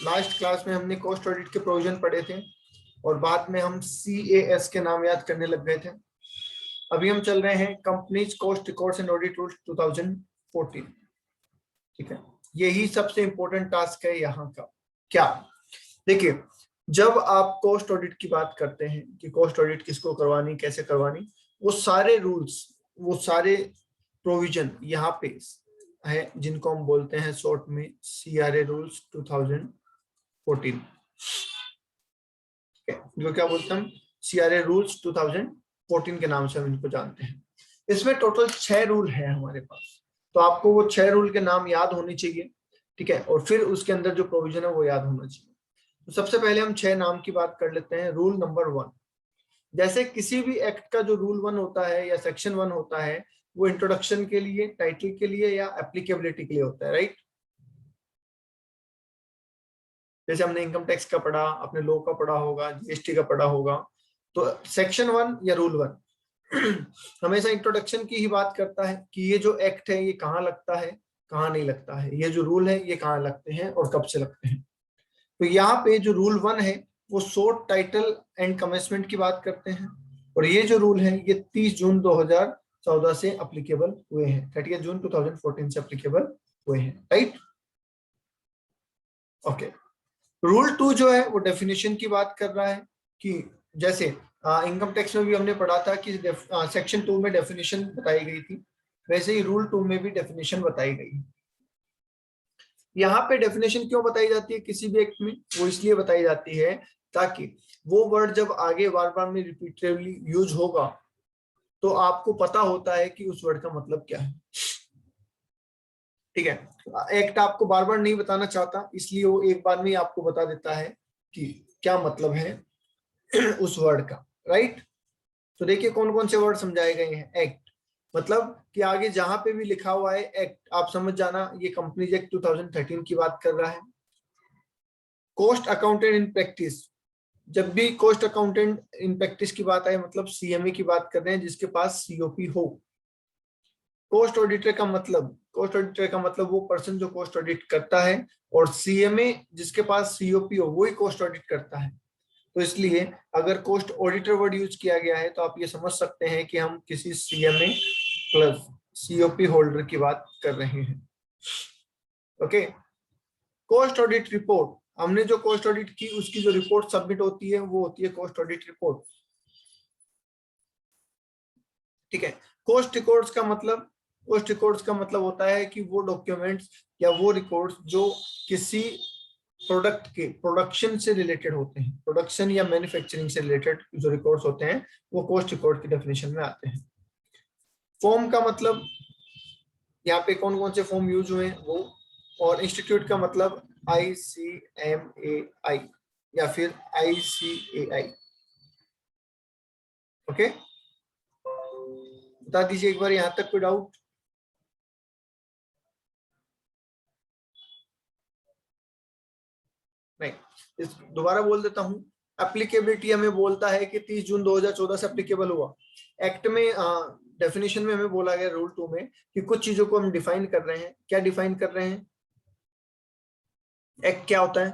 Last class में हमने cost audit के प्रोविजन पढ़े थे और बाद में हम CAS के नाम याद करने लग गए थे। अभी हम चल रहे हैं companies cost records and audit rules 2014। ठीक है, यही सबसे इंपॉर्टेंट टास्क है यहाँ का। क्या, देखिए, जब आप कॉस्ट ऑडिट की बात करते हैं कि कॉस्ट ऑडिट किसको करवानी, कैसे करवानी, वो सारे रूल्स, वो सारे प्रोविजन यहाँ पे है जिनको हम बोलते हैं शॉर्ट में CRA रूल्स 2014। जो क्या बोलते हैं हम, CRA रूल्स 2014 के नाम से हम इनको जानते हैं। इसमें टोटल 6 रूल है हमारे पास, तो आपको वो 6 रूल के नाम याद होने चाहिए। ठीक है, और फिर उसके अंदर जो प्रोविजन है वो याद होना चाहिए। तो सबसे पहले हम 6 नाम की बात कर लेते हैं। रूल नंबर 1, जैसे किसी भी एक्ट का जो रूल 1 होता है या सेक्शन 1 होता है, वो इंट्रोडक्शन के लिए, टाइटल के लिए या एप्लीकेबिलिटी के लिए होता है, राइट। जैसे हमने इनकम टैक्स का पढ़ा, अपने लॉ का पढ़ा होगा, GST का पढ़ा होगा, तो सेक्शन 1 या रूल 1 हमेशा इंट्रोडक्शन की ही बात करता है कि ये जो एक्ट है ये कहाँ लगता है, कहाँ नहीं लगता है, ये जो रूल है ये कहाँ लगते हैं और कब से लगते हैं। तो यहाँ पे जो रूल 1 है वो शॉर्ट टाइटल एंड कमेंसमेंट की बात करते हैं, और ये जो रूल है ये 30 जून 2014 से अप्लीकेबल हुए हैं, 30 जून 2014 से अप्लीकेबल हुए हैं, राइट। ओके, रूल 2 जो है वो डेफिनेशन की बात कर रहा है कि जैसे इनकम टैक्स में भी हमने पढ़ा था कि सेक्शन 2 में डेफिनेशन बताई गई थी, वैसे ही रूल 2 में भी डेफिनेशन बताई गई है। यहाँ पे डेफिनेशन क्यों बताई जाती है किसी भी एक्ट में, वो इसलिए बताई जाती है ताकि वो वर्ड जब आगे बार बार में रिपीटेडली यूज होगा तो आपको पता होता है कि उस वर्ड का मतलब क्या है। ठीक है, एक्ट आपको बार बार नहीं बताना चाहता, इसलिए वो एक बार में ही आपको बता देता है कि क्या मतलब है उस वर्ड का, राइट। तो देखिए कौन कौन से वर्ड समझाए गए हैं। एक्ट मतलब कि आगे जहां पे भी लिखा हुआ है एक्ट, आप समझ जाना ये कंपनीज एक्ट 2013 की बात कर रहा है। कॉस्ट अकाउंटेंट इन प्रैक्टिस, जब भी कॉस्ट अकाउंटेंट इन प्रैक्टिस की बात आए मतलब CMA की बात कर रहे हैं जिसके पास COP हो। कॉस्ट ऑडिटर का मतलब, कॉस्ट ऑडिटर का मतलब वो पर्सन जो कॉस्ट ऑडिट करता है, और CMA जिसके पास COP हो वो ही कॉस्ट ऑडिट करता है। तो इसलिए अगर कॉस्ट ऑडिटर वर्ड यूज किया गया है तो आप ये समझ सकते हैं कि हम किसी CMA प्लस COP होल्डर की बात कर रहे हैं। ओके, कॉस्ट ऑडिट रिपोर्ट, हमने जो कॉस्ट ऑडिट की उसकी जो रिपोर्ट सबमिट होती है वो होती है कॉस्ट ऑडिट रिपोर्ट। ठीक है, कॉस्ट रिकॉर्ड्स का मतलब, कॉस्ट रिकॉर्ड्स का मतलब होता है कि वो डॉक्यूमेंट्स या वो रिकॉर्ड्स जो किसी प्रोडक्ट के प्रोडक्शन से रिलेटेड होते हैं, प्रोडक्शन या मैन्युफैक्चरिंग से रिलेटेड जो रिकॉर्ड्स होते हैं वो कॉस्ट रिकॉर्ड की डेफिनेशन में आते हैं। फॉर्म का मतलब, यहाँ पे कौन कौन से फॉर्म यूज हुए हैं वो, और इंस्टीट्यूट का मतलब ICMAI या फिर ICAI। ओके, बता दीजिए एक बार यहाँ तक कोई डाउट। नहीं, इस दोबारा बोल देता हूँ। एप्लीकेबिलिटी हमें बोलता है कि 30 जून 2014 से एप्लीकेबल हुआ। एक्ट में डेफिनेशन में हमें बोला गया रूल 2 में कि कुछ चीजों को हम डिफाइन कर रहे हैं। क्या डिफाइन कर रहे हैं? एक्ट क्या होता है,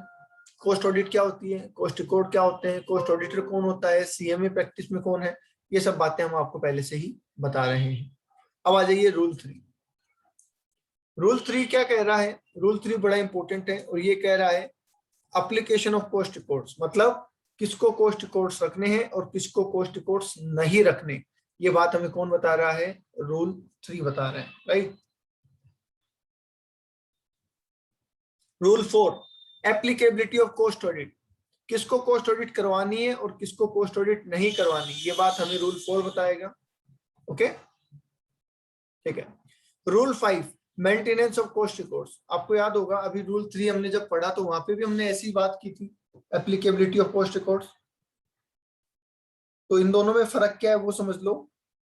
कॉस्ट ऑडिट क्या होती है, कॉस्ट रिकॉर्ड क्या होते हैं, कॉस्ट ऑडिटर कौन होता है, CMA प्रैक्टिस में कौन है, ये सब बातें हम आपको पहले से ही बता रहे हैं। अब आ जाइए रूल 3। रूल 3 क्या कह रहा है? रूल 3 बड़ा इंपॉर्टेंट है और ये कह रहा है एप्लीकेशन ऑफ कॉस्ट रिकॉर्ड्स, मतलब किसको कॉस्ट रिकॉर्ड्स रखने हैं और किसको कॉस्ट रिकॉर्ड्स नहीं रखने। ये बात हमें कौन बता रहा है? रूल 3 बता रहा है, right. Rule 4, applicability of cost audit, किसको कॉस्ट ऑडिट करवानी है और किसको कॉस्ट ऑडिट नहीं करवानी, ये बात हमें रूल 4 बताएगा। ओके, ठीक है। Rule 5, maintenance of cost records, आपको याद होगा अभी रूल 3 हमने जब पढ़ा तो वहां पे भी हमने ऐसी बात की थी, एप्लीकेबिलिटी ऑफ कॉस्ट रिकॉर्ड्स। तो इन दोनों में फर्क क्या है वो समझ लो।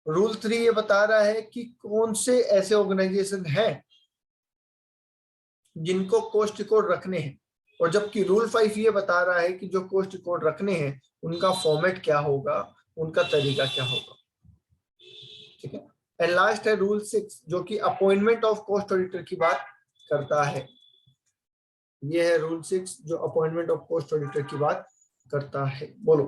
रूल 3 ये बता रहा है कि कौन से ऐसे ऑर्गेनाइजेशन है जिनको कॉस्ट रिकॉर्ड रखने हैं, और जबकि रूल 5 ये बता रहा है कि जो कॉस्ट रिकॉर्ड रखने हैं उनका फॉर्मेट क्या होगा, उनका तरीका क्या होगा। ठीक है, एंड लास्ट है रूल 6 जो कि अपॉइंटमेंट ऑफ कॉस्ट ऑडिटर की बात करता है। ये है रूल 6 जो अपॉइंटमेंट ऑफ कॉस्ट ऑडिटर की बात करता है। बोलो,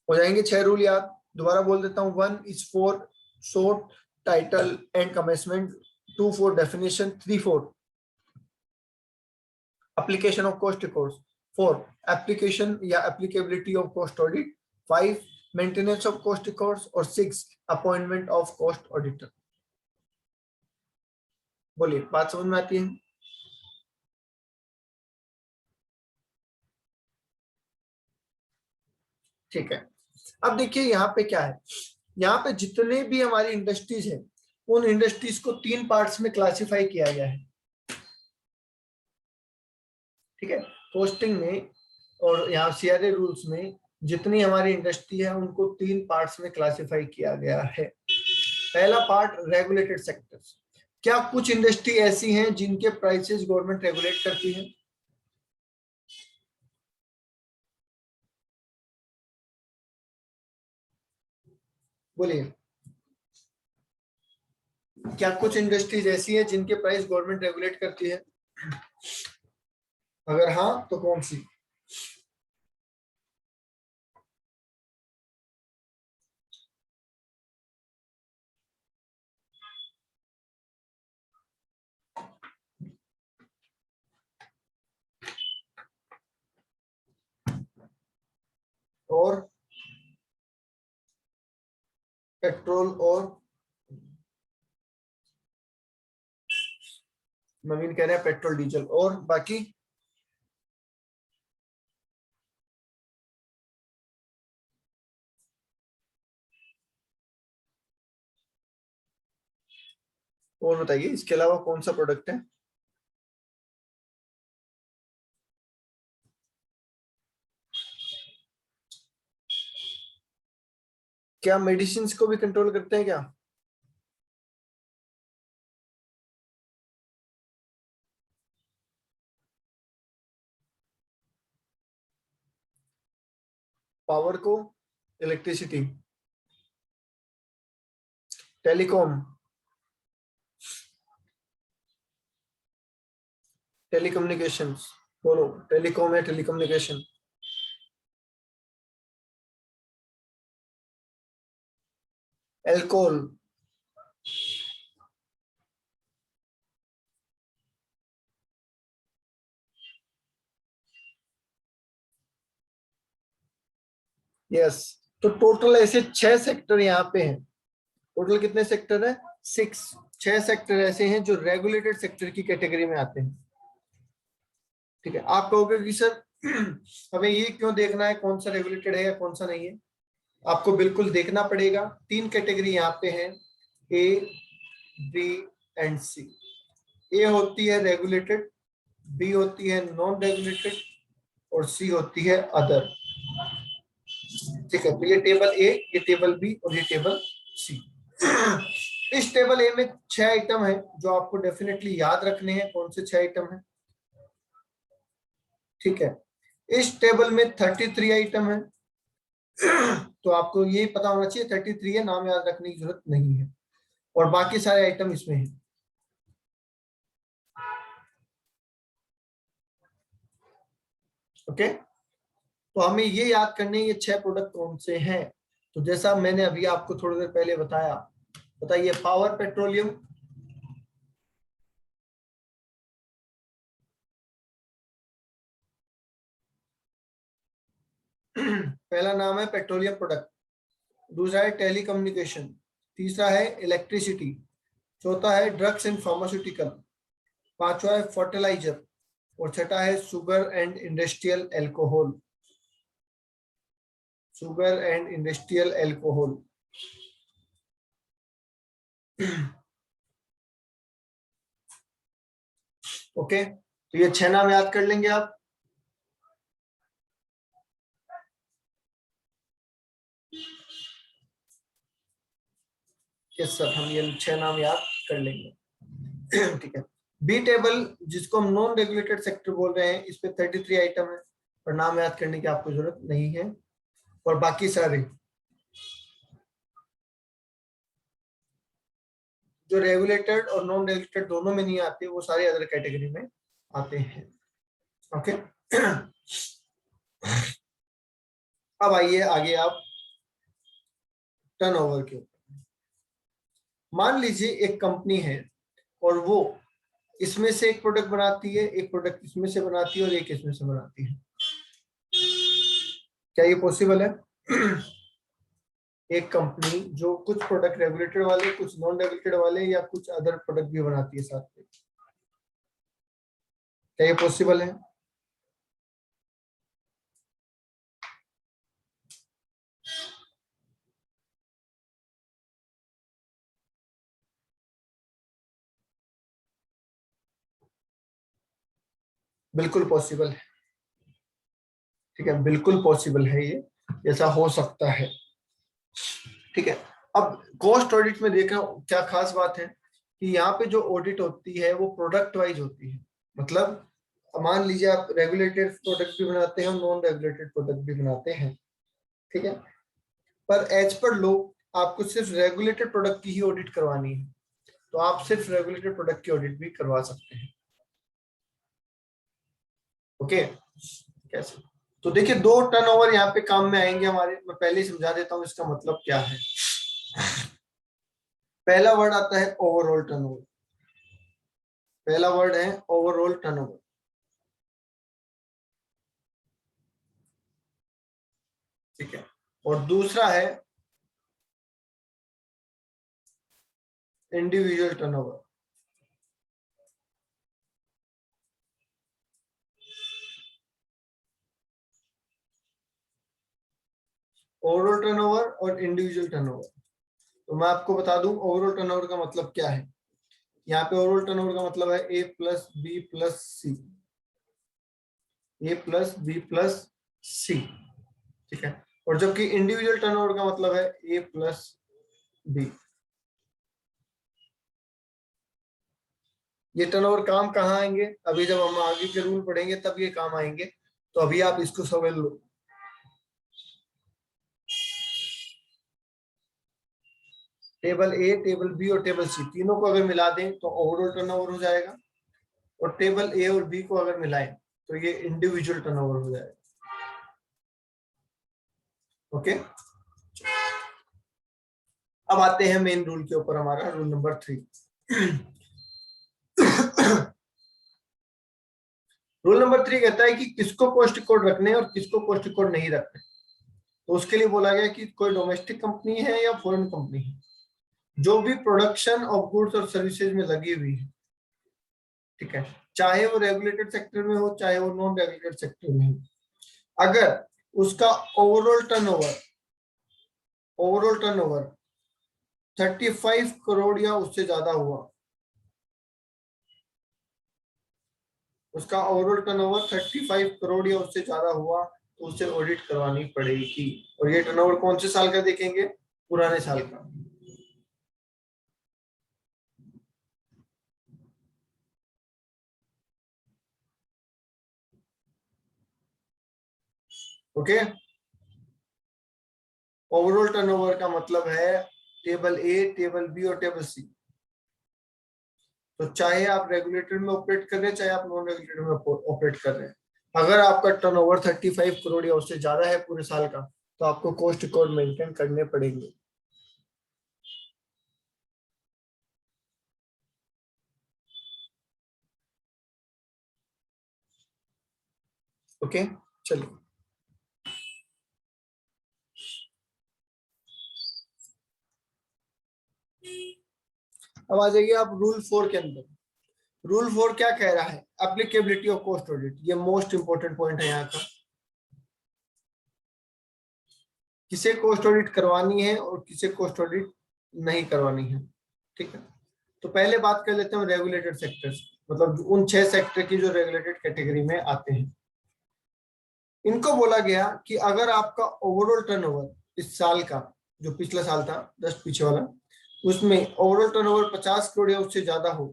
हो जाएंगे 6 रूल याद? दोबारा बोल देता हूँ। 1 is for short title and commencement, 2 for definition, 3 for application of cost records, 4 application या applicability of cost audit, 5 maintenance of cost records और 6 appointment of cost auditor। बोलिए, बात समझ में आती है? ठीक है। अब देखिए यहाँ पे क्या है, यहाँ पे जितने भी हमारी इंडस्ट्रीज है उन इंडस्ट्रीज को 3 पार्ट्स में क्लासिफाई किया गया है। ठीक है, पोस्टिंग में और यहाँ सीआरए रूल्स में जितनी हमारी इंडस्ट्री है उनको 3 पार्ट्स में क्लासिफाई किया गया है। पहला पार्ट रेगुलेटेड सेक्टर्स। क्या कुछ इंडस्ट्री ऐसी हैं जिनके प्राइसेस गवर्नमेंट रेगुलेट करती है? बोलिए, क्या कुछ इंडस्ट्रीज ऐसी हैं जिनके प्राइस गवर्नमेंट रेगुलेट करती है? अगर हाँ तो कौन सी? और पेट्रोल और नवीन कह रहे हैं पेट्रोल डीजल, और बाकी? और बताइए इसके अलावा कौन सा प्रोडक्ट है? क्या मेडिसिन को भी कंट्रोल करते हैं क्या? पावर को, इलेक्ट्रिसिटी, टेलीकॉम, टेलीकम्युनिकेशंस। बोलो, टेलीकॉम है, टेलीकम्युनिकेशन। Alcohol, yes. तो टोटल ऐसे 6 सेक्टर यहाँ पे हैं। टोटल कितने सेक्टर है? 6। 6 सेक्टर ऐसे हैं जो रेगुलेटेड सेक्टर की कैटेगरी में आते हैं। ठीक है, आप कहोगे कि सर हमें ये क्यों देखना है कौन सा रेगुलेटेड है या कौन सा नहीं है? आपको बिल्कुल देखना पड़ेगा। 3 कैटेगरी यहाँ पे है, ए, बी एंड सी। ए होती है रेगुलेटेड, बी होती है नॉन रेगुलेटेड और सी होती है अदर। ठीक है, तो ये टेबल ए, ये टेबल बी और ये टेबल सी। इस टेबल ए में 6 आइटम है जो आपको डेफिनेटली याद रखने हैं। कौन से 6 आइटम है? ठीक है, इस टेबल में 33 आइटम है। तो आपको ये पता होना चाहिए 33 है, नाम याद रखने की जरूरत नहीं है। और बाकी सारे आइटम इसमें है। ओके, तो हमें ये याद करने ये 6 प्रोडक्ट कौन से हैं। तो जैसा मैंने अभी आपको थोड़ी देर पहले बताया, बताइए, पावर पेट्रोलियम, पहला नाम है पेट्रोलियम प्रोडक्ट, दूसरा है टेलीकम्युनिकेशन, तीसरा है इलेक्ट्रिसिटी, चौथा है ड्रग्स एंड फार्मास्यूटिकल, पांचवा है फर्टिलाइजर और छठा है sugar and industrial alcohol. Sugar and industrial alcohol. Okay, तो ये 6 नाम याद कर लेंगे आप। यस सर, हम ये 6 नाम याद कर लेंगे। ठीक है, बी टेबल जिसको हम नॉन रेगुलेटेड सेक्टर बोल रहे हैं, इस पे 33 आइटम है और नाम याद करने की आपको जरूरत नहीं है। और बाकी सारे जो रेगुलेटेड और नॉन रेगुलेटेड दोनों में नहीं आते, वो सारे अदर कैटेगरी में आते हैं। ओके अब आइए आगे आप टर्नओवर के ऊपर। मान लीजिए एक कंपनी है और वो इसमें से एक प्रोडक्ट बनाती है, एक प्रोडक्ट इसमें से बनाती है और एक इसमें से बनाती है। क्या ये पॉसिबल है? एक कंपनी जो कुछ प्रोडक्ट रेगुलेटेड वाले, कुछ नॉन रेगुलेटेड वाले या कुछ अदर प्रोडक्ट भी बनाती है साथ में, क्या ये पॉसिबल है? बिल्कुल पॉसिबल है। ठीक है, बिल्कुल पॉसिबल है, ये ऐसा हो सकता है। ठीक है, अब कॉस्ट ऑडिट में देखना क्या खास बात है कि यहाँ पे जो ऑडिट होती है वो प्रोडक्ट वाइज होती है। मतलब मान लीजिए आप रेगुलेटेड प्रोडक्ट भी बनाते हैं और नॉन रेगुलेटेड प्रोडक्ट भी बनाते हैं, ठीक है, पर एज पर लो आपको सिर्फ रेगुलेटेड प्रोडक्ट की ही ऑडिट करवानी है, तो आप सिर्फ रेगुलेटेड प्रोडक्ट की ऑडिट भी करवा सकते हैं। ओके, कैसे? तो देखिए, दो टर्नओवर यहाँ पे काम में आएंगे हमारे। मैं पहले ही समझा देता हूँ इसका मतलब क्या है। पहला वर्ड आता है ओवरऑल टर्नओवर। पहला वर्ड है ओवरऑल टर्नओवर। ठीक है, और दूसरा है इंडिविजुअल टर्नओवर। ओवरऑल टर्नओवर और इंडिविजुअल टर्नओवर। तो मैं आपको बता दूं ओवरऑल टर्नओवर का मतलब क्या है। यहाँ पे ओवरऑल टर्नओवर का मतलब है ए प्लस बी प्लस सी, ए प्लस बी प्लस सी। ठीक है, और जबकि इंडिविजुअल टर्नओवर का मतलब है ए प्लस बी। ये टर्नओवर काम कहाँ आएंगे? अभी जब हम आगे के रूल पढ़ेंगे तब ये काम आएंगे, तो अभी आप इसको समझ लो। टेबल ए, टेबल बी और टेबल सी तीनों को अगर मिला दें तो ओवरऑल टर्नओवर हो जाएगा, और टेबल ए और बी को अगर मिलाएं तो ये इंडिविजुअल टर्नओवर हो जाएगा। ओके, अब आते हैं मेन रूल के ऊपर, हमारा रूल नंबर 3। रूल नंबर 3 कहता है कि किसको कॉस्ट कोड रखने और किसको कॉस्ट कोड नहीं रखने। तो उसके लिए बोला गया कि कोई डोमेस्टिक कंपनी है या फॉरेन कंपनी है, जो भी प्रोडक्शन ऑफ गुड्स और सर्विसेज में लगी हुई है, ठीक है, चाहे वो रेगुलेटेड सेक्टर में हो चाहे वो नॉन रेगुलेटेड सेक्टर में हो, अगर उसका ओवरऑल टर्नओवर 35 करोड़ या उससे ज्यादा हुआ, उसका ओवरऑल टर्नओवर 35 करोड़ या उससे ज्यादा हुआ, तो उसे ऑडिट करवानी पड़ेगी। और ये टर्नओवर कौन से साल का देखेंगे? पुराने साल का। ओके, ओवरऑल टर्नओवर का मतलब है टेबल ए, टेबल बी और टेबल सी। तो चाहे आप रेगुलेटर में ऑपरेट कर रहे हैं चाहे आप नॉन रेगुलेटर में ऑपरेट कर रहे हैं, अगर आपका टर्नओवर 35 करोड़ या उससे ज्यादा है पूरे साल का, तो आपको कॉस्ट कोड मेंटेन करने पड़ेंगे। ओके, चलिए अब आ जाइए आप रूल 4 के अंदर। रूल 4 क्या कह रहा है? Applicability of cost audit. ये मोस्ट इंपोर्टेंट पॉइंट है यहाँ का, किसे कॉस्ट ऑडिट करवानी है और किसे कॉस्ट ऑडिट नहीं करवानी है। ठीक है, तो पहले बात कर लेते हैं रेगुलेटेड सेक्टर्स, मतलब उन 6 सेक्टर की जो रेगुलेटेड कैटेगरी में आते हैं। इनको बोला गया कि अगर आपका ओवरऑल टर्नओवर इस साल का, जो पिछला साल था जस्ट पीछे वाला, उसमें ओवरऑल टर्नओवर 50 करोड़ या उससे ज्यादा हो,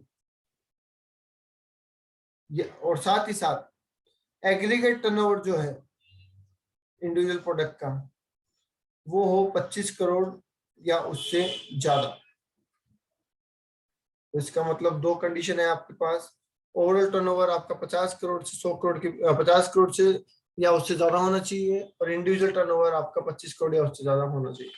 और साथ ही साथ एग्रीगेट टर्नओवर जो है इंडिविजुअल प्रोडक्ट का, वो हो 25 करोड़ या उससे ज्यादा। तो इसका मतलब दो कंडीशन है आपके पास। ओवरऑल टर्नओवर आपका 50 करोड़ से 100 करोड़ की 50 करोड़ से या उससे ज्यादा होना चाहिए, और इंडिविजुअल टर्नओवर आपका 25 करोड़ या उससे ज्यादा होना चाहिए।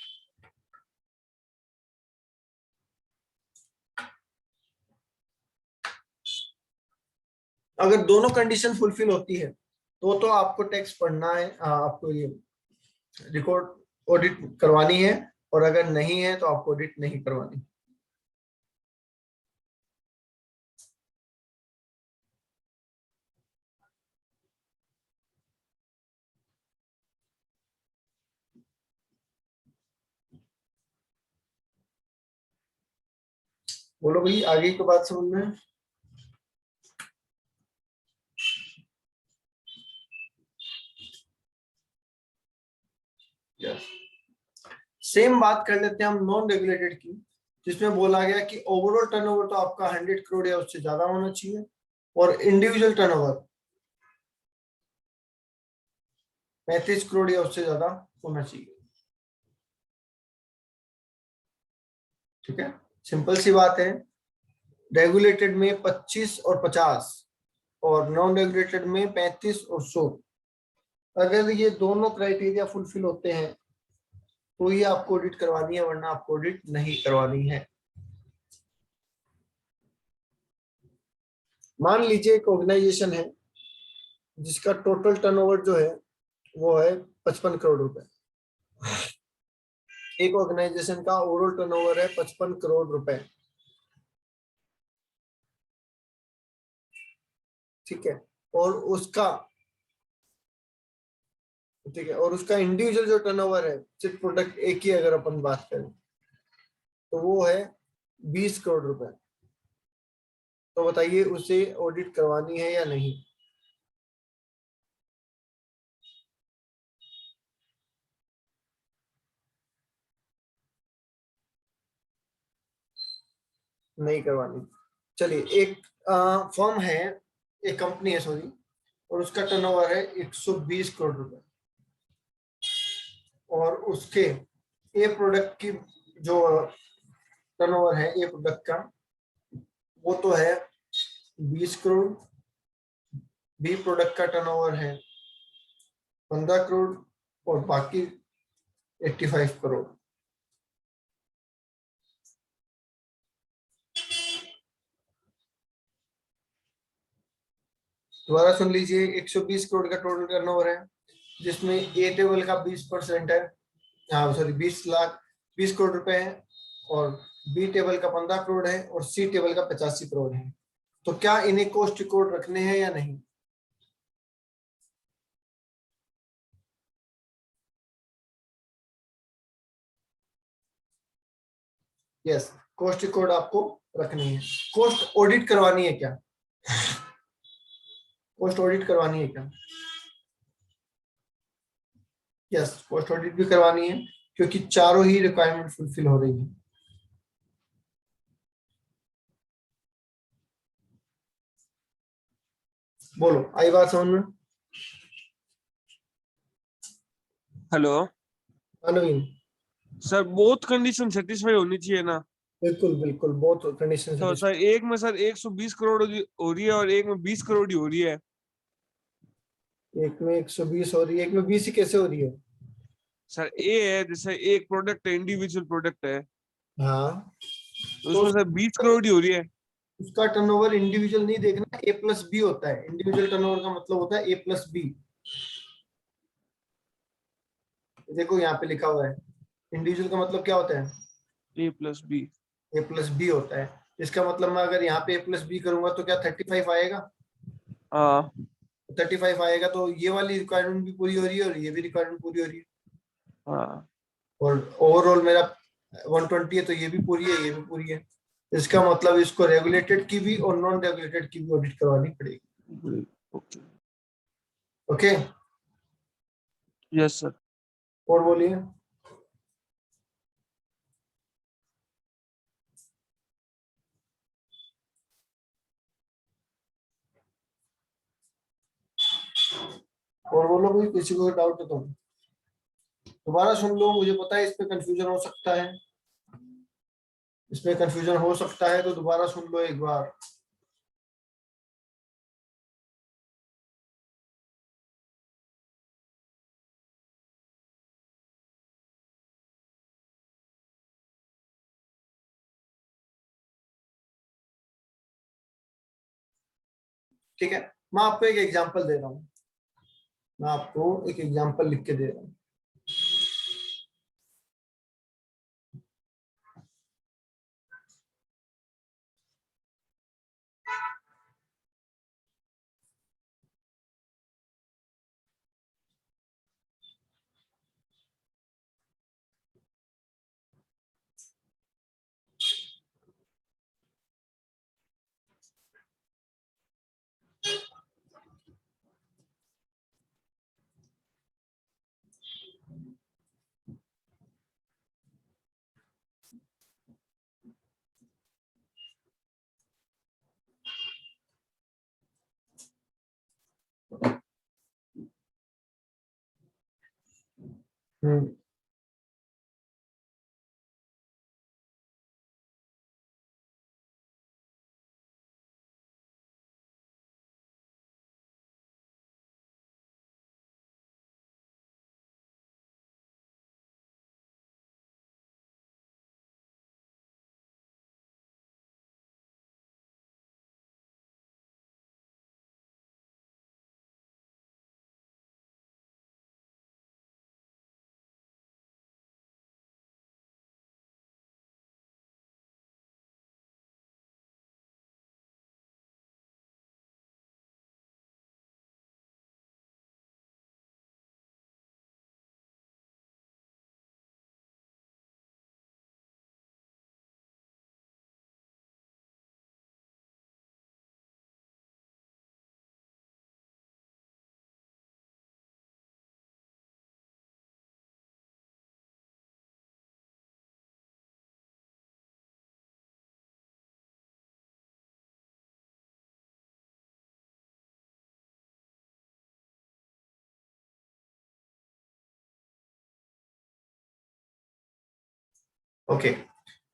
अगर दोनों कंडीशन फुलफिल होती है तो आपको टैक्स पढ़ना है, आपको ये रिकॉर्ड ऑडिट करवानी है, और अगर नहीं है तो आपको ऑडिट नहीं करवानी। बोलो भाई, आगे की बात समझ में। सेम बात कर लेते हैं हम नॉन रेगुलेटेड की, जिसमें बोला गया कि ओवरऑल टर्नओवर तो आपका 100 करोड़ या उससे ज्यादा होना चाहिए, और इंडिविजुअल टर्नओवर 35 करोड़ या उससे ज्यादा होना चाहिए। ठीक है, सिंपल सी बात है। रेगुलेटेड में 25 और 50, और नॉन रेगुलेटेड में 35 और 100। अगर ये दोनों क्राइटेरिया फुलफिल होते हैं तो ये आपको ऑडिट करवानी है, वरना आपको ऑडिट नहीं करवानी है। मान लीजिए एक ऑर्गेनाइजेशन है जिसका टोटल टर्नओवर जो है वो है 55 करोड़ रुपए। एक ऑर्गेनाइजेशन का ओवरऑल टर्नओवर है 55 करोड़ रुपए। ठीक है, और उसका ठीक है, और उसका इंडिविजुअल जो टर्नओवर है सिर्फ प्रोडक्ट एक ही अगर अपन बात करें तो वो है 20 करोड़ रुपए। तो बताइए उसे ऑडिट करवानी है या नहीं। नहीं करवानी। चलिए, एक फर्म है, एक कंपनी है सॉरी, और उसका टर्नओवर है 120 करोड़ रुपए, और उसके ए प्रोडक्ट की जो टर्नओवर है ए प्रोडक्ट का वो तो है 20 करोड़, बी प्रोडक्ट का टर्नओवर है 15 करोड़, और बाकी 85 करोड़। दोबारा सुन लीजिए, 120 करोड़ का टोटल टर्नओवर है, जिसमें ए टेबल का 20% है, हाँ सॉरी 20 लाख 20 करोड़ रुपए है, और बी टेबल का 15 करोड़ है, और सी टेबल का 85 करोड़ है। तो क्या इन्हें कॉस्ट रिकॉर्ड रखने हैं या नहीं। यस, कॉस्ट रिकॉर्ड आपको रखनी है। कॉस्ट ऑडिट करवानी है क्या। कॉस्ट ऑडिट करवानी है क्या। यस, कॉस्ट ऑडिट भी करवानी है, क्योंकि चारों ही रिक्वायरमेंट फुलफिल हो रही है। बोलो, आई बात समझ में। हेलो नवीन, सर, बोथ कंडीशन सेटिस्फाई होनी चाहिए ना। बिल्कुल बिल्कुल, बहुत कंडीशन तो सर एक में सर 120 करोड़ हो रही है और एक में 20 करोड़ ही हो रही है। एक में 120 हो रही है, एक में 20 ही कैसे हो रही है। सर ए है, जैसे एक प्रोडक्ट है, इंडिविजुअल प्रोडक्ट है, हाँ, तो तो उसमें सर 20 करोड़ ही हो रही है। उसका टर्नओवर इंडिविजुअल नहीं देखना, ए प्लस बी होता है। इंडिविजुअल टर्नओवर का मतलब होता है ए प्लस बी। देखो यहाँ पे लिखा हुआ है, इंडिविजुअल का मतलब क्या होता है, ए प्लस बी। ए प्लस बी होता है। इसका मतलब मैं अगर यहाँ पे ए प्लस बी करूंगा तो क्या 35 आएगा। हाँ 35 आएगा तो ये वाली रिक्वायरमेंट भी पूरी हो रही है, और ये भी रिक्वायरमेंट पूरी हो रही है, हाँ। और ओवरऑल मेरा 120 है तो ये भी पूरी है, ये भी पूरी है। इसका मतलब इसको रेगुलेटेड की भी और नॉन रेगुलेटेड की भी ऑडिट करवानी पड़ेगी। ओके। Okay, yes sir. और बोलिए। और बोलो कोई, किसी को डाउट है तो दोबारा सुन लो, मुझे पता है इस पे कंफ्यूजन हो सकता है। इसमें कंफ्यूजन हो सकता है तो दोबारा सुन लो एक बार। ठीक है, मैं आपको एक एग्जांपल दे रहा हूं, मैं आपको एक एग्जांपल लिख के दे रहा हूं। हम्म। ओके,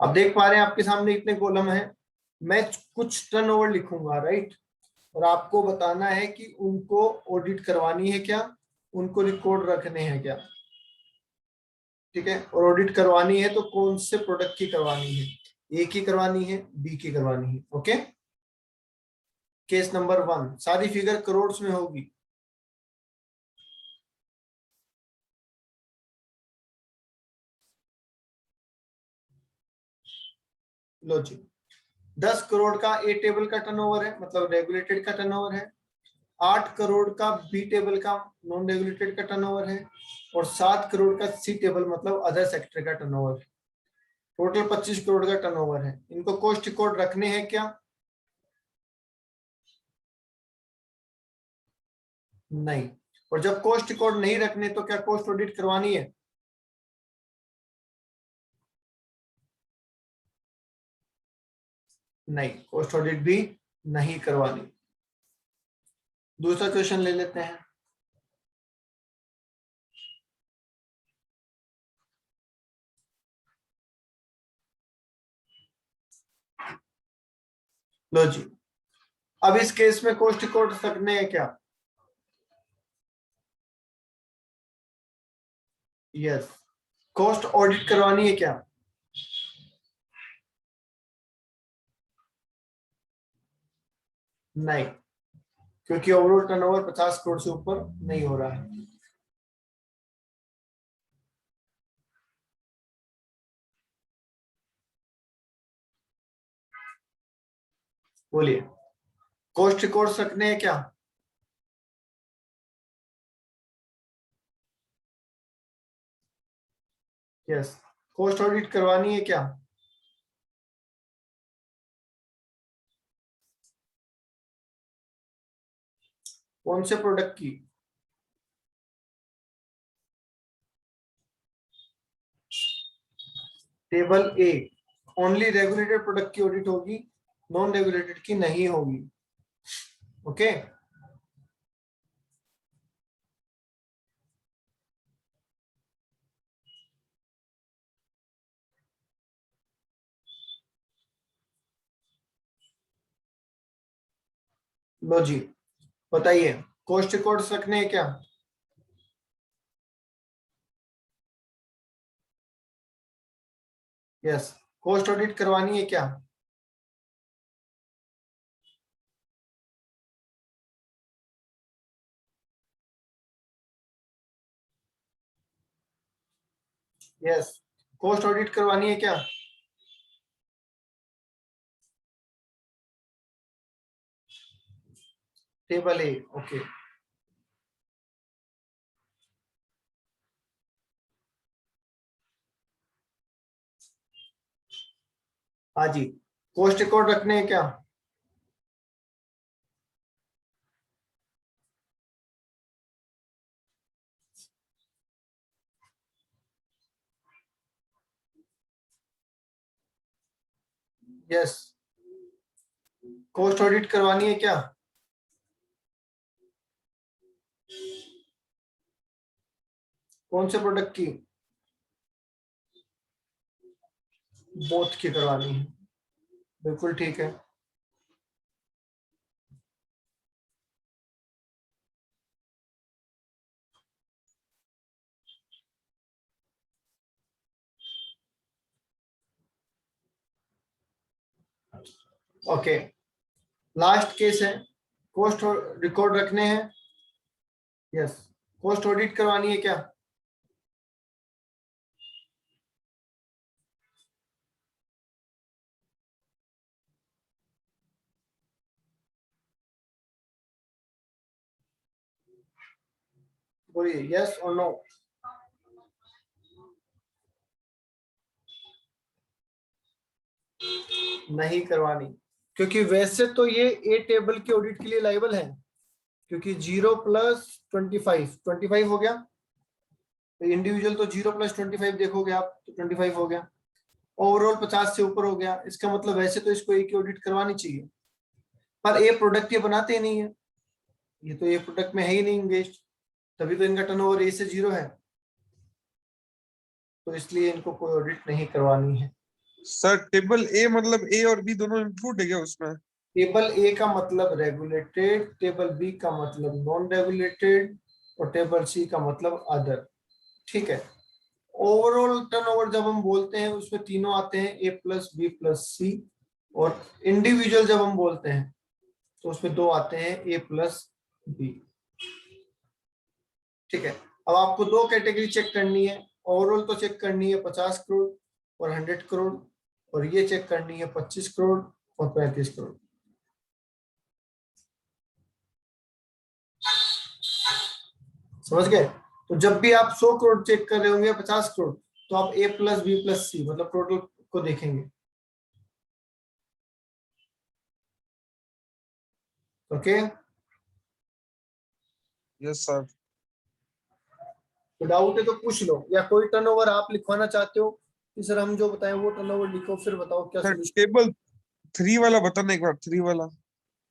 अब देख पा रहे हैं आपके सामने इतने कॉलम हैं। मैं कुछ टर्नओवर लिखूंगा, राइट, और आपको बताना है कि उनको ऑडिट करवानी है क्या, उनको रिकॉर्ड रखने हैं क्या। ठीक है, और ऑडिट करवानी है तो कौन से प्रोडक्ट की करवानी है, ए की करवानी है, बी की करवानी है। ओके, केस नंबर 1, सारी फिगर करोड़ में होगी। लो जी, 10 करोड़ का ए टेबल का टर्नओवर है, मतलब रेगुलेटेड का टर्नओवर है। 8 करोड़ का बी टेबल का नॉन रेगुलेटेड का टर्नओवर है, और 7 करोड़ का सी टेबल मतलब अदर सेक्टर का टर्नओवर है। टोटल 25 करोड़ का टर्नओवर है। इनको कॉस्ट रिकॉर्ड रखने हैं क्या? नहीं। और जब कॉस्ट रिकॉर्ड नहीं रखने तो क्या कॉस्ट ऑडिट करवानी है? नहीं, कॉस्ट ऑडिट भी नहीं करवानी। दूसरा क्वेश्चन ले लेते हैं। लो जी, अब इस केस में कॉस्ट रिकॉर्ड रखने हैं क्या? यस। कॉस्ट ऑडिट करवानी है क्या? नहीं, क्योंकि ओवरऑल टर्नओवर 50 करोड़ से ऊपर नहीं हो रहा है। बोलिए, कॉस्ट रिकॉर्ड रखने हैं क्या? यस। कॉस्ट ऑडिट करवानी है क्या? कौन से प्रोडक्ट की? टेबल ए, ओनली रेगुलेटेड प्रोडक्ट की ऑडिट होगी, नॉन रेगुलेटेड की नहीं होगी। ओके, लो जी, बताइए कॉस्ट रिकॉर्ड्स रखने हैं क्या? यस, कॉस्ट ऑडिट करवानी है क्या? यस, कॉस्ट ऑडिट करवानी है क्या? टेबल ए, ओके। हाँ जी, कॉस्ट रिकॉर्ड रखने हैं क्या? यस, कॉस्ट ऑडिट करवानी है क्या? कौन से प्रोडक्ट की? बोथ की करवानी है, बिल्कुल ठीक है। ओके, लास्ट केस है, कॉस्ट रिकॉर्ड रखने हैं। यस, कॉस्ट ऑडिट करवानी है क्या? बोलिए यस और नो। नहीं करवानी, क्योंकि वैसे तो ये ए टेबल के ऑडिट के लिए लायबल है, क्योंकि 0 + 25 हो गया। इंडिविजुअल तो 0 + 25 देखोगे आप तो 25 हो गया। ओवरऑल 50 से ऊपर हो गया, इसका मतलब वैसे तो इसको ए की ऑडिट करवानी चाहिए, पर ये प्रोडक्ट ये बनाते ही नहीं है, ये तो ये प्रोडक्ट में है ही नहीं इंगेज, तभी तो इनका टर्नओवर ए से 0 है, तो इसलिए इनको कोई ऑडिट नहीं करवानी है। सर टेबल ए मतलब ए और बी दोनों इंक्लूड है क्या उसमें? टेबल ए का मतलब रेगुलेटेड, टेबल बी का मतलब नॉन रेगुलेटेड, और टेबल सी का मतलब अदर। ठीक है, ओवरऑल टर्नओवर जब हम बोलते हैं उसमें तीनों आते हैं, A + B + C, और इंडिविजुअल जब हम बोलते हैं तो उसमें दो आते हैं, A + B। ठीक है, अब आपको दो कैटेगरी चेक करनी है, ओवरऑल तो चेक करनी है 50 करोड़ और 100 करोड़, और ये चेक करनी है 25 करोड़ और 35 करोड़। समझ गए? तो जब भी आप 100 करोड़ चेक कर रहे होंगे, 50 करोड़, तो आप A + B + C मतलब टोटल को देखेंगे। Okay, yes sir. तो डाउट है तो पूछ लो, या कोई टर्नओवर आप लिखवाना चाहते हो कि सर हम जो बताएं वो टर्नओवर लिखो, फिर बताओ क्या सर सोल्यूशन। टेबल 3 वाला बताना एक बार, 3 वाला।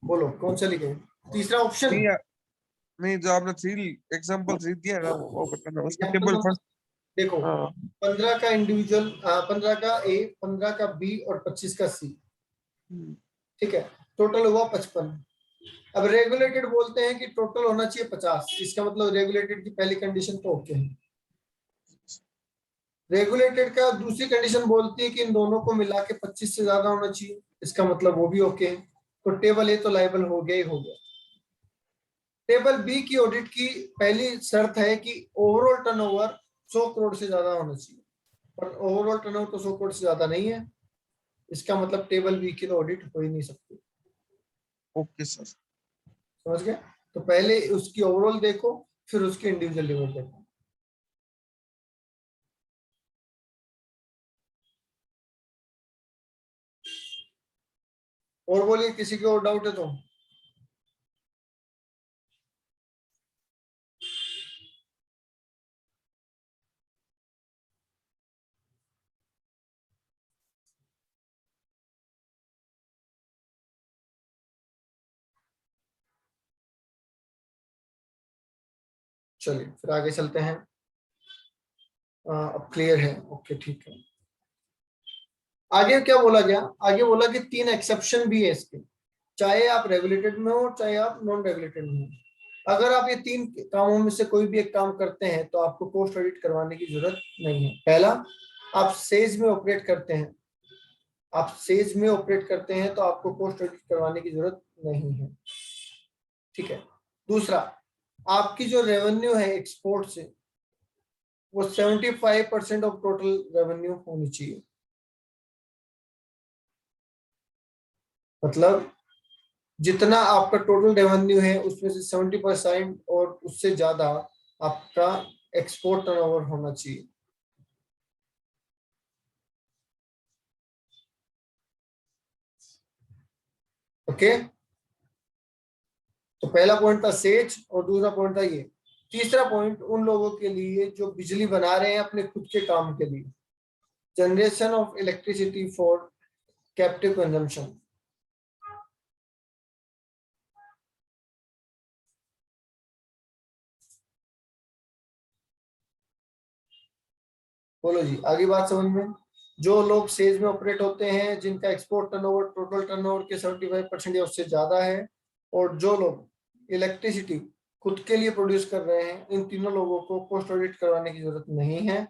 बोलो कौन सा लिखे, तीसरा ऑप्शन। नहीं नहीं, जो आपने 3 एग्जांपल 3 दिया ना वो बताना, उसका एग्जाम्पल टेबल नंबर फर्स्ट। देखो, हाँ। 15 का इंडिविजुअल, 15 का ए, 15 का बी और 25 का सी। ठीक है, टोटल हुआ 55। अब रेगुलेटेड बोलते हैं कि टोटल होना चाहिए 50, इसका मतलब रेगुलेटेड की पहली कंडीशन तो ओके है। रेगुलेटेड का दूसरी कंडीशन बोलती है कि इन दोनों को मिला के 25 से ज्यादा होना चाहिए, इसका मतलब वो भी ओके है। तो टेबल ए तो लायबल हो गया ही हो गया। टेबल बी की ऑडिट की पहली शर्त है कि ओवरऑल टर्नओवर 100 करोड़ से ज्यादा होना चाहिए, पर ओवरऑल टर्नओवर तो 100 करोड़ से ज्यादा नहीं है, इसका मतलब टेबल बी की तो ऑडिट हो ही नहीं सकती। Okay sir. समझ गए? तो पहले उसकी ओवरऑल देखो, फिर उसकी इंडिविजुअल लिमिट देखो। और बोलिए, किसी को और डाउट है तो। चलिए फिर आगे चलते हैं। अब क्लियर है, ओके ठीक है। आगे क्या बोला गया? आगे बोला कि 3 एक्सेप्शन भी है इसके। चाहे आप रेगुलेटेड में हो चाहे आप नॉन रेगुलेटेड में हो। अगर आप ये 3 कामों में से कोई भी एक काम करते हैं तो आपको कोस्ट ऑडिट करवाने की जरूरत नहीं है। पहला, आप सेज में ऑपरेट करते हैं, आप सेज में ऑपरेट करते हैं तो आपको कोस्ट ऑडिट करवाने की जरूरत नहीं है, ठीक है। दूसरा, आपकी जो रेवेन्यू है एक्सपोर्ट से वो 75% ऑफ टोटल रेवेन्यू होनी चाहिए। मतलब जितना आपका टोटल रेवेन्यू है उसमें से 70% और उससे ज्यादा आपका एक्सपोर्ट टर्नओवर होना चाहिए। ओके, तो पहला पॉइंट था सेज और दूसरा पॉइंट था ये। तीसरा पॉइंट उन लोगों के लिए जो बिजली बना रहे हैं अपने खुद के काम के लिए, generation of electricity for captive consumption. बोलो जी, आगे बात समझ में। जो लोग सेज में ऑपरेट होते हैं जिनका एक्सपोर्ट टर्नओवर टोटल टर्नओवर के 75% या उससे ज्यादा है, और जो लोग इलेक्ट्रिसिटी खुद के लिए प्रोड्यूस कर रहे हैं, इन तीनों लोगों को कोस्ट ऑडिट करवाने की जरूरत नहीं है,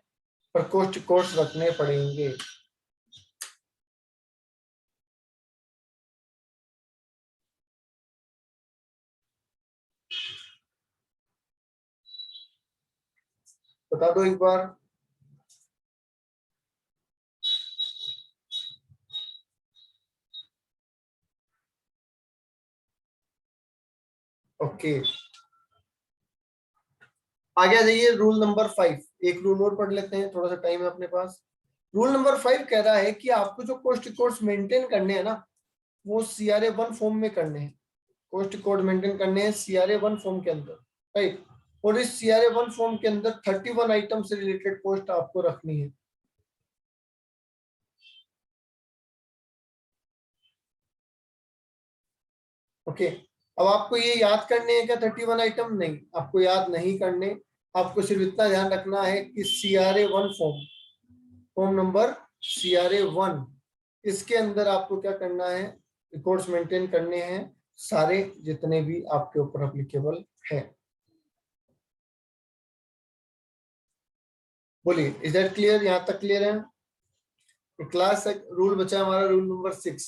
पर कोस्ट रखने पड़ेंगे। बता दो एक बार। ओके, आगे आ जाइए। रूल नंबर 5, एक रूल और पढ़ लेते हैं, थोड़ा सा टाइम है अपने पास। रूल नंबर 5 कह रहा है कि आपको जो कोस्ट रिकॉर्ड्स मेंटेन करने हैं ना, वो CRA 1 फॉर्म में करने हैं। कोस्ट रिकॉर्ड मेंटेन करने हैं CRA 1 फॉर्म के अंदर, राइट। और इस CRA 1 फॉर्म के अंदर 31 आइटम से रिलेटेड कोस्ट आपको रखनी है। ओके, अब आपको ये याद करने हैं क्या 31 आइटम? नहीं, आपको याद नहीं करने। आपको सिर्फ इतना ध्यान रखना है कि CRA 1 form, form number CRA 1, इसके अंदर आपको क्या करना है, रिकॉर्ड्स मेंटेन करने हैं सारे जितने भी आपके ऊपर अप्लीकेबल है। बोलिए, इज दैट क्लियर? यहाँ तक क्लियर है? क्लास रूल बचा हमारा रूल नंबर 6,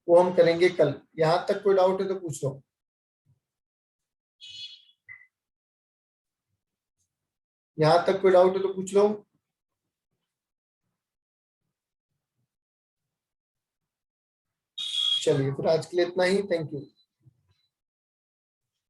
वो हम करेंगे कल। यहाँ तक कोई डाउट है तो पूछ लो। यहाँ तक कोई डाउट है तो पूछ लो। चलिए फिर आज के लिए इतना ही, थैंक यू।